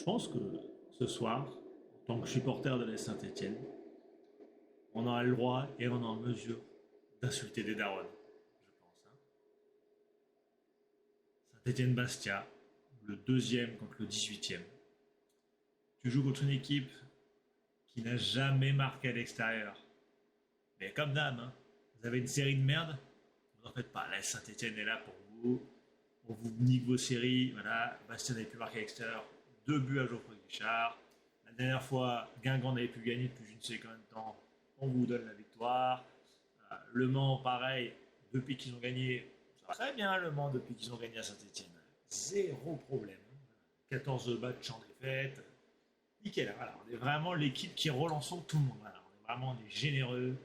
pense que ce soir, en tant que supporter de la Saint-Etienne, on a le droit et on est en mesure d'insulter des darons, je pense. Hein. Saint-Etienne-Bastia, le deuxième contre le 18e. Tu joues contre une équipe qui n'a jamais marqué à l'extérieur. Mais comme d'hab, hein, vous avez une série de merde, vous en faites pas. La Saint-Etienne est là pour vous. On vous nique vos séries. Voilà, Bastien n'avait pu marquer à l'extérieur. 2 buts à Geoffroy Guichard. La dernière fois, Guingamp n'avait pu gagner depuis je ne sais combien de temps. On vous donne la victoire. Le Mans, pareil, depuis qu'ils ont gagné, ça va très bien le Mans depuis qu'ils ont gagné à Saint-Etienne. Zéro problème. 14 matchs en défaite. Nickel. Voilà, on est vraiment l'équipe qui relançons tout le monde. Voilà, on est vraiment des généreux.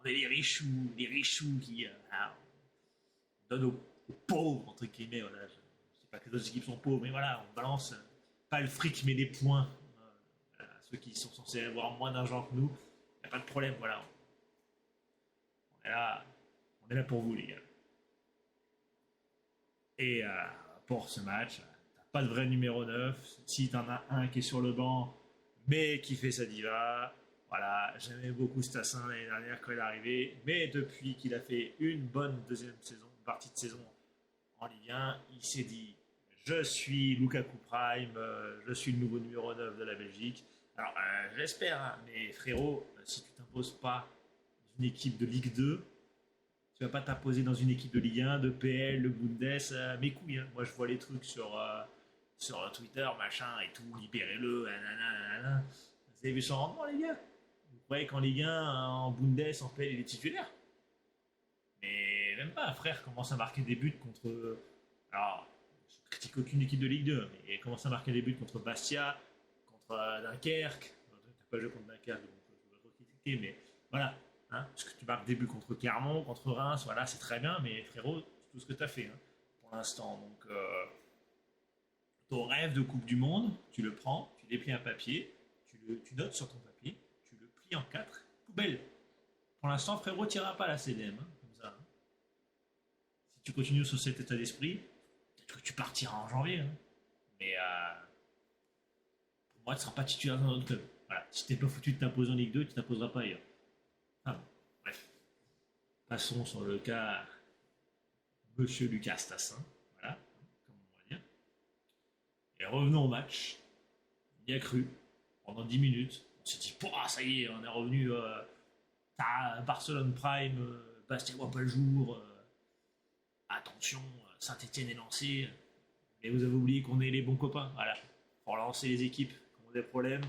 On est les richoux qui donnent aux pauvres, entre guillemets. Voilà. Je ne sais pas que les autres équipes sont pauvres, mais voilà, on balance pas le fric, mais des points. Ceux qui sont censés avoir moins d'argent que nous, il n'y a pas de problème. Voilà, on est là, on est là pour vous, les gars. Et pour ce match, t'as pas de vrai numéro 9. Si t'en as un qui est sur le banc, mais qui fait sa diva, voilà, j'aimais beaucoup Stassin l'année dernière quand il est arrivé, mais depuis qu'il a fait une bonne deuxième saison, une partie de saison en Ligue 1, il s'est dit je suis Lukaku Prime, je suis le nouveau numéro 9 de la Belgique. Alors j'espère, hein, mais frérot, si tu t'imposes pas une équipe de Ligue 2, tu vas pas t'imposer dans une équipe de Ligue 1, de PL, de Bundes, mes couilles. Hein. Moi je vois les trucs sur Twitter, machin et tout, libérez-le, nanana. Vous avez vu son rendement les gars? Vous croyez qu'en Ligue 1, en Bundes, en PL, il est titulaire? Mais même pas, frère commence à marquer des buts contre. Alors, je critique aucune équipe de Ligue 2, mais il commence à marquer des buts contre Bastia, contre Dunkerque. T'as pas joué contre Dunkerque, donc je vais pas trop critiquer, mais voilà. Hein, parce que tu marques des buts contre Clermont, contre Reims, voilà, c'est très bien, mais frérot, c'est tout ce que tu as fait hein, pour l'instant. Donc, ton rêve de Coupe du Monde, tu le prends, tu déplies un papier, tu notes sur ton papier, tu le plies en quatre, poubelle. Pour l'instant, frérot, tu n'iras pas à la CDM, hein, comme ça. Hein. Si tu continues sur cet état d'esprit, peut-être que tu partiras en janvier. Hein. Mais pour moi, tu ne seras pas titulaire dans notre club. Voilà. Si tu n'es pas foutu de t'imposer en Ligue 2, tu ne t'imposeras pas ailleurs. Ah bon, bref. Passons sur le cas Monsieur Lucas Tassin. Voilà, comme on va dire. Et revenons au match. On y a cru. Pendant 10 minutes. On s'est dit, ça y est, on est revenu à Barcelone Prime, Bastia voit pas le jour. Attention, Saint-Etienne est lancé. Mais vous avez oublié qu'on est les bons copains. Voilà. Pour lancer les équipes qui ont des problèmes.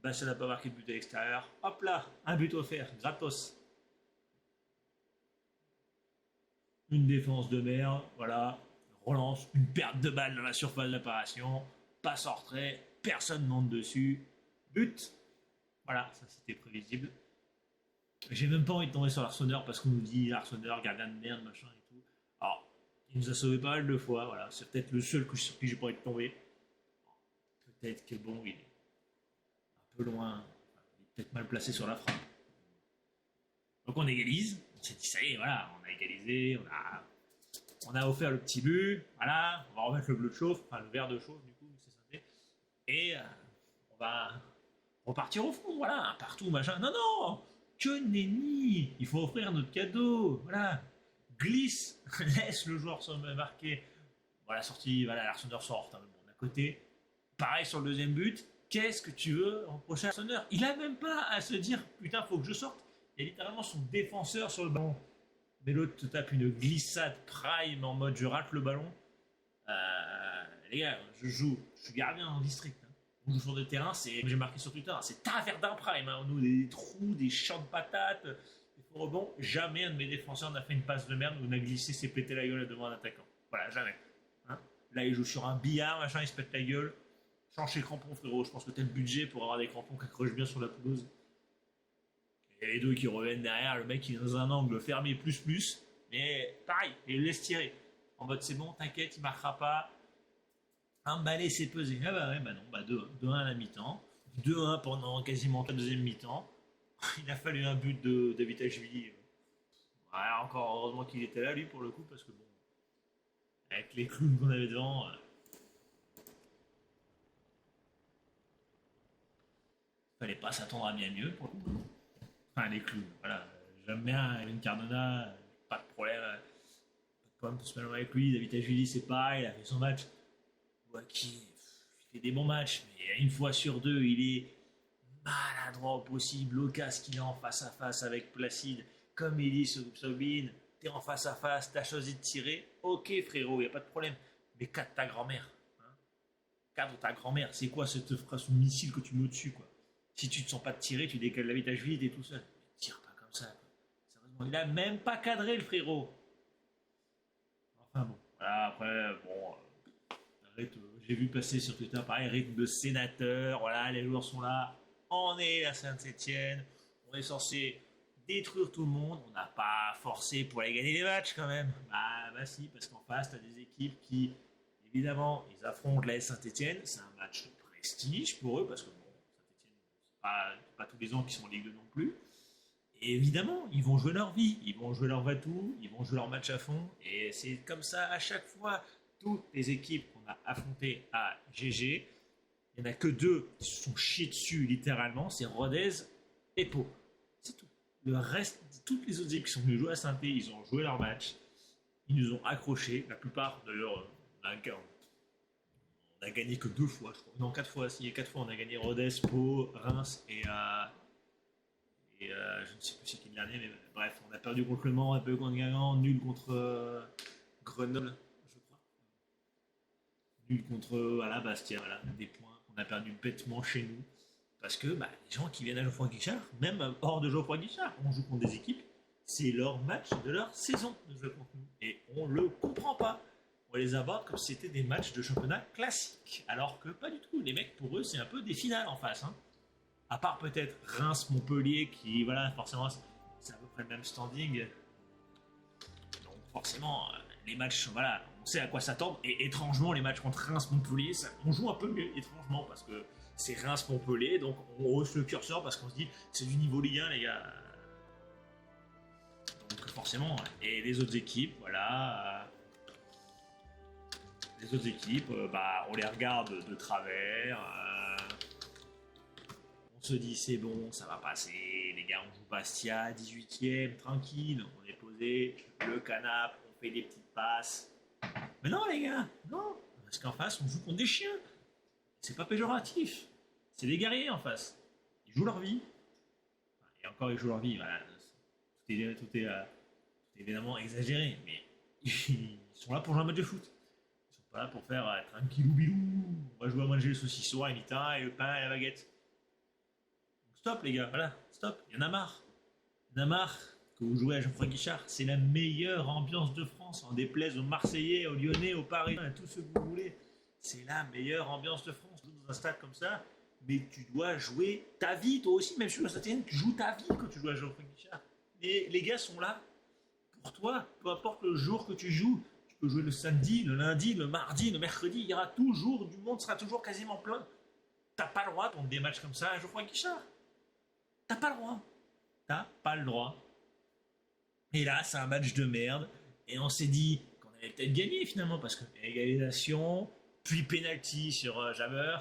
Bastia n'a pas marqué de but à l'extérieur. Hop là, un but offert, gratos. Une défense de merde, voilà, relance, une perte de balle dans la surface d'apparition, passe en retrait, personne monte dessus, but. Voilà, ça c'était prévisible. J'ai même pas envie de tomber sur l'Arseneur parce qu'on nous dit l'Arseneur, gardien de merde, machin et tout. Alors, il nous a sauvé pas mal de fois, voilà, c'est peut-être le seul sur qui j'ai pas envie de tomber. Peut-être que bon, il est un peu loin, il est peut-être mal placé sur la frappe. Donc on égalise, on s'est dit ça y est, voilà, on a égalisé, on a offert le petit but, voilà, on va remettre le bleu de chauffe, enfin le vert de chauffe du coup, c'est synthé, et on va repartir au fond, voilà, un partout, machin. Non, non, que nenni, il faut offrir notre cadeau, voilà, glisse, laisse le joueur se marquer. Voilà, sortie, voilà, l'Arseneur sort, hein, bon, d'un côté, pareil sur le deuxième but, qu'est-ce que tu veux en prochain Arseneur? Il a même pas à se dire, putain, faut que je sorte. Il y a littéralement son défenseur sur le ballon. Mais l'autre te tape une glissade prime en mode je rate le ballon. Les gars, je suis gardien en district. Hein. On joue sur des terrains, j'ai marqué sur Twitter, c'est Taverdun Prime. Hein. On a des trous, des champs de patates, des faux rebonds. Jamais un de mes défenseurs n'a fait une passe de merde où on a glissé, s'est pété la gueule devant un attaquant. Voilà, jamais. Hein. Là, il joue sur un billard, machin, il se pète la gueule. Change les crampons, frérot. Je pense que t'as le budget pour avoir des crampons qui accrochent bien sur la pelouse. Et les deux qui reviennent derrière, le mec il est dans un angle fermé plus, mais pareil, il le laisse tirer. En mode c'est bon, t'inquiète, il marquera pas. Un balai c'est pesé. Ah bah ouais, bah non, bah 2-1 à la mi-temps. 2-1 pendant quasiment la deuxième mi-temps. Il a fallu un but de David Ashvili. Ouais, encore heureusement qu'il était là lui pour le coup, parce que bon, avec les clowns qu'on avait devant, Fallait pas s'attendre à bien mieux pour le coup. Enfin, les clous, voilà. J'aime bien Evan Cardona, pas de problème. Pas de problème pour se mettre avec lui. David Ajuli, c'est pareil, il a fait son match. Joaquin, il fait des bons matchs, mais une fois sur deux, il est maladroit au possible. Lucas qui est en face à face avec Placide, comme il dit Sobin, t'es en face à face, t'as choisi de tirer. Ok, frérot, y a pas de problème. Mais cadre ta grand-mère. Hein, cadre ta grand-mère. C'est quoi cette phrase missile que tu mets au-dessus, quoi? Si tu te sens pas de tirer, tu décales la vitesse vide et tout seul. Mais tire pas comme ça, quoi. Sérieusement, il a même pas cadré le frérot. Enfin bon, voilà, après, bon, j'ai vu passer sur Twitter, pareil, rythme de sénateur, voilà, les joueurs sont là, on est à Saint-Etienne, on est censé détruire tout le monde, on n'a pas forcé pour aller gagner les matchs quand même. Bah si, parce qu'en face, tu as des équipes qui, évidemment, ils affrontent la Saint-Etienne, c'est un match de prestige pour eux, parce que bon, Saint-Etienne, c'est pas tous les ans qu'ils sont en Ligue 2 non plus. Et évidemment, ils vont jouer leur vie, ils vont jouer leur va-tout, ils vont jouer leur match à fond. Et c'est comme ça à chaque fois. Toutes les équipes qu'on a affrontées à GG, il n'y en a que deux qui se sont chiés dessus littéralement, c'est Rodez et Pau. C'est tout. Le reste, toutes les autres équipes qui sont venues jouer à saint ils ont joué leur match, ils nous ont accrochés. La plupart, d'ailleurs, on a gagné que 2 fois, je crois. Non, 4 fois. Si, 4 fois, on a gagné Rodez, Pau, Reims et je ne sais plus c'est qui le dernier, mais bref, on a perdu contre Le Mans, un peu contre Guingamp, nul contre Grenoble, je crois. Nul contre voilà, Bastia, voilà, des points qu'on a perdu bêtement chez nous. Parce que bah, les gens qui viennent à Geoffroy Guichard, même hors de Geoffroy Guichard, on joue contre des équipes, c'est leur match de leur saison de jouer contre nous. Et on le comprend pas. On les aborde comme si c'était des matchs de championnat classiques. Alors que pas du tout. Les mecs, pour eux, c'est un peu des finales en face. Hein. À part peut-être Reims-Montpellier, qui, voilà, forcément, c'est à peu près le même standing. Donc, forcément, les matchs, voilà, on sait à quoi s'attendre. Et étrangement, les matchs contre Reims-Montpellier, on joue un peu mieux, étrangement, parce que c'est Reims-Montpellier, donc on hausse le curseur parce qu'on se dit, c'est du niveau Ligue 1, les gars. Donc, forcément, et les autres équipes, voilà. Les autres équipes, bah, on les regarde de travers. On se dit c'est bon, ça va passer, les gars, on joue Bastia, 18ème, tranquille, on est posé, le canap, on fait des petites passes. Mais non les gars, non, parce qu'en face on joue contre des chiens. C'est pas péjoratif, c'est des guerriers en face. Ils jouent leur vie. Et encore ils jouent leur vie, voilà. Tout est évidemment exagéré, mais ils sont là pour jouer un match de foot. Ils sont pas là pour faire tranquillou bilou, on va jouer à manger le saucisson, et le pain et la baguette. Stop les gars, voilà, stop, il y en a marre. Il y en a marre que vous jouez à Geoffroy Guichard. C'est la meilleure ambiance de France, en déplaise aux Marseillais, aux Lyonnais, aux Parisiens, à tous ceux que vous voulez. C'est la meilleure ambiance de France. Tu joues dans un stade comme ça, mais tu dois jouer ta vie, toi aussi, même si tu joues à Saint-Étienne, tu joues ta vie quand tu joues à Geoffroy Guichard. Et les gars sont là pour toi, peu importe le jour que tu joues. Tu peux jouer le samedi, le lundi, le mardi, le mercredi, il y aura toujours du monde, sera toujours quasiment plein. T'as pas le droit de prendre des matchs comme ça à Geoffroy Guichard. T'as pas le droit. T'as pas le droit. Et là, c'est un match de merde. Et on s'est dit qu'on allait peut-être gagner finalement, parce que égalisation, puis penalty sur Jammer.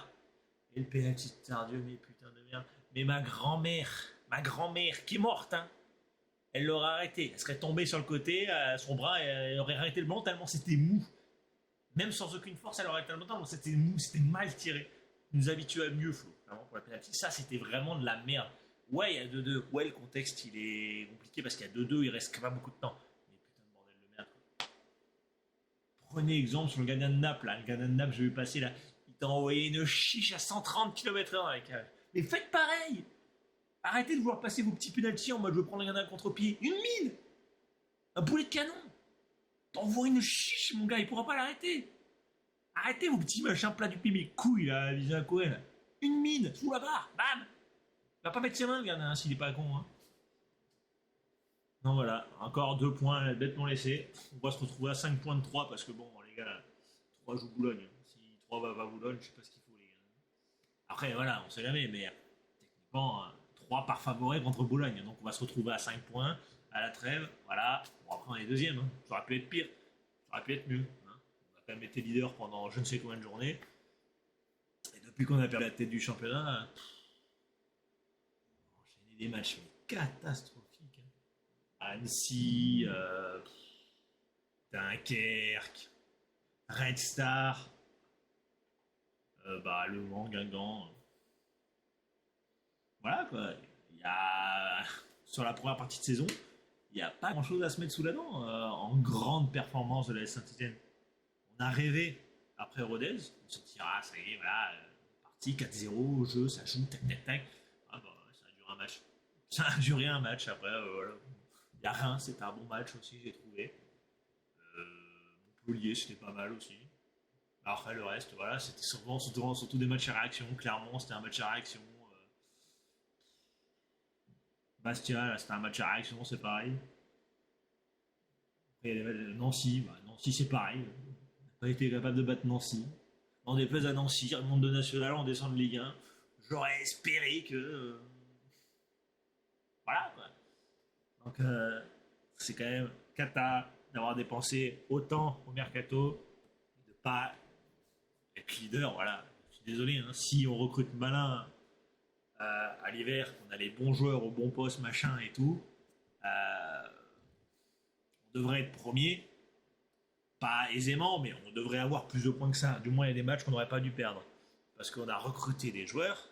Et le penalty de Tardieu, mais putain de merde. Mais ma grand-mère qui est morte, hein, elle l'aurait arrêté. Elle serait tombée sur le côté, son bras, elle aurait arrêté le ballon tellement c'était mou. Même sans aucune force, elle aurait arrêté le ballon tellement c'était mou, c'était mal tiré. Il nous habituait à mieux, Flo. Vraiment, pour la penalty. Ça, c'était vraiment de la merde. Ouais, il y a 2-2. Ouais, le contexte, il est compliqué parce qu'il y a 2-2, il reste pas beaucoup de temps. Mais putain de bordel de merde. Quoi. Prenez exemple sur le gardien de Naples. Là. Le gardien de Naples, je vais passer là. Il t'a envoyé une chiche à 130 km/h dans la cage. Mais faites pareil. Arrêtez de vouloir passer vos petits penalties en mode je veux prendre le gardien contre-pied. Une mine. Un boulet de canon. T'envoies une chiche, mon gars, il pourra pas l'arrêter. Arrêtez vos petits machins plats du pied, mes couilles là, visé à Cohen. Une mine, sous la barre, bam. Il va pas mettre ses mains, le gardien, hein, s'il est pas con. Hein. Non, voilà, encore 2 points bêtement laissés. On va se retrouver à 5 points de 3 parce que bon, les gars, 3 joue Boulogne. Si 3 va à Boulogne, je sais pas ce qu'il faut, les gars. Après, voilà, on sait jamais, mais techniquement, 3 par favori contre Boulogne. Donc on va se retrouver à 5 points à la trêve. Voilà, bon, après on est deuxième. Hein. Ça aurait pu être pire, ça aurait pu être mieux. Hein. On a quand même été leader pendant je ne sais combien de journées. Et depuis qu'on a perdu la tête du championnat. Et des matchs mais catastrophiques, hein. Annecy, Dunkerque, Red Star, Le Mans, Guingamp. Voilà quoi. Il y a sur la première partie de saison, il n'y a pas grand chose à se mettre sous la dent en grande performance de la Saint-Etienne. On a rêvé après Rodez, on se dit ah ça y est, voilà, parti 4-0 au jeu, ça joue, tac tac tac. Ah bah ça a duré un match. Ça a duré un match après, voilà. Il n'y a rien, c'était un bon match aussi, j'ai trouvé. Montpellier, c'était pas mal aussi. Après le reste, voilà, c'était surtout des matchs à réaction. Clairement, c'était un match à réaction. Bastia, là, c'était un match à réaction, c'est pareil. Après, Nancy, Nancy c'est pareil. On n'a pas été capable de battre Nancy. On déplaise à Nancy, remonte de national, on descend de Ligue 1. J'aurais espéré que. Voilà, quoi. Donc, c'est quand même cata d'avoir dépensé autant au mercato, de pas être leader. Voilà, je suis désolé, hein, si on recrute malin à l'hiver, qu'on a les bons joueurs au bon poste, machin et tout, on devrait être premier. Pas aisément, mais on devrait avoir plus de points que ça. Du moins, il y a des matchs qu'on n'aurait pas dû perdre. Parce qu'on a recruté des joueurs.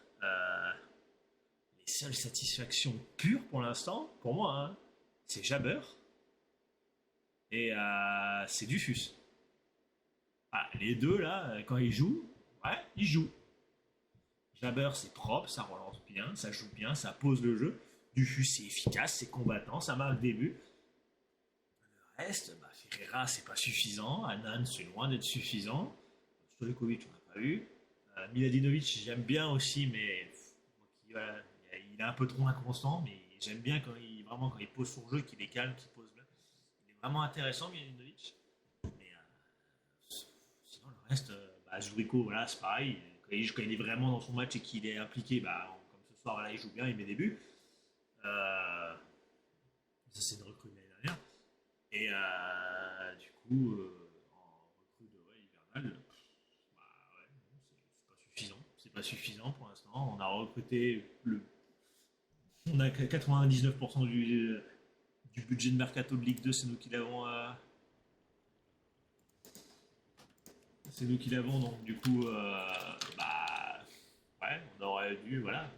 Les seules satisfactions pures pour l'instant, pour moi, hein, c'est Jabber et c'est Dufus. Ah, les deux, là, quand ils jouent, ouais, ils jouent. Jabber, c'est propre, ça relance bien, ça joue bien, ça pose le jeu. Dufus, c'est efficace, c'est combattant, ça marque des buts. Le reste, Ferreira, c'est pas suffisant. Anan, c'est loin d'être suffisant. Stojkovic, on n'a pas eu. Miladinovic, j'aime bien aussi, mais voilà, il est un peu trop inconstant. Mais j'aime bien quand il pose son jeu, qu'il est calme, qu'il pose bien. Il est vraiment intéressant, Miladinovic. Mais sinon, le reste, Zurico, voilà, c'est pareil. Quand il est vraiment dans son match et qu'il est impliqué, comme ce soir, là, il joue bien, il met des buts. Ça, c'est une recrue de l'année dernière. Et du coup, en recrue de hivernale, c'est pas suffisant. C'est pas suffisant pour l'instant. On a recruté on a 99% du budget de mercato de Ligue 2, c'est nous qui l'avons. C'est nous qui l'avons, donc du coup, ouais, on aurait dû, voilà,